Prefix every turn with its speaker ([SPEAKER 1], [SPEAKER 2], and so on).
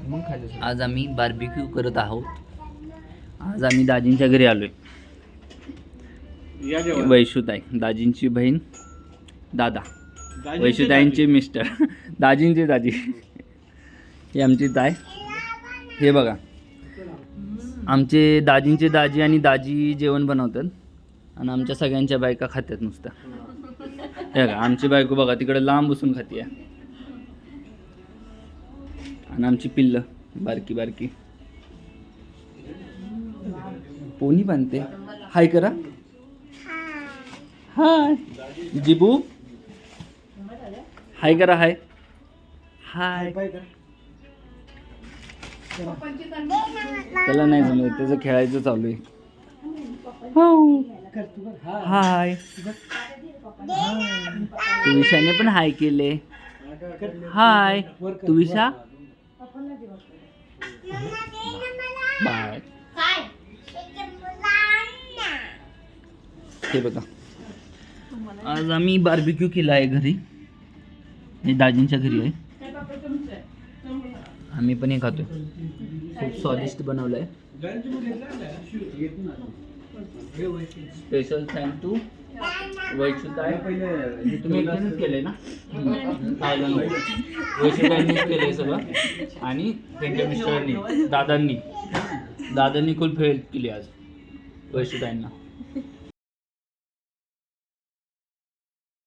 [SPEAKER 1] मग खायचं.
[SPEAKER 2] आज आम्ही बार्बिक्यू करत आहोत. आज आम्ही दाजींच्या घरी आलोय. वैशुताई दाजींची बहीण, दादा वैशुताईंचे मिस्टर, दाजींचे दाजी. हे आमची ताई. हे बघा आमचे दाजींचे दाजी आणि दाजी जेवण बनवतात आणि आमच्या सगळ्यांच्या बायका खात्यात नुसतं. हे बघा आमची बायको बघा तिकडे लांब बसून खाते आणि आमची पिल्लं बारकी बारकी पोनी बांधते. हाय करा. हाय जिबू, हाय करा. हाय हाय. त्याला नाही जमत, त्याचं खेळायचं चालू आहे. हो हाय. तुविशाने पण हाय केले. हाय तुविशा. बाय. हे बघा आज आम्ही बार्बिक्यू केला आहे घरी. हे दाजींच्या घरी आहे. आम्ही पण हे खातोय. खूप स्वादिष्ट बनवलं आहे. स्पेशल थँक टू वैशुताई. तुम्ही एकट्यानेच केलंय ना? वैशुताईंनीच केलंय सगळं आणि त्यांच्या मिस्टरांनी दादांनी खूप हेल्प केली आज वैशुताईंना.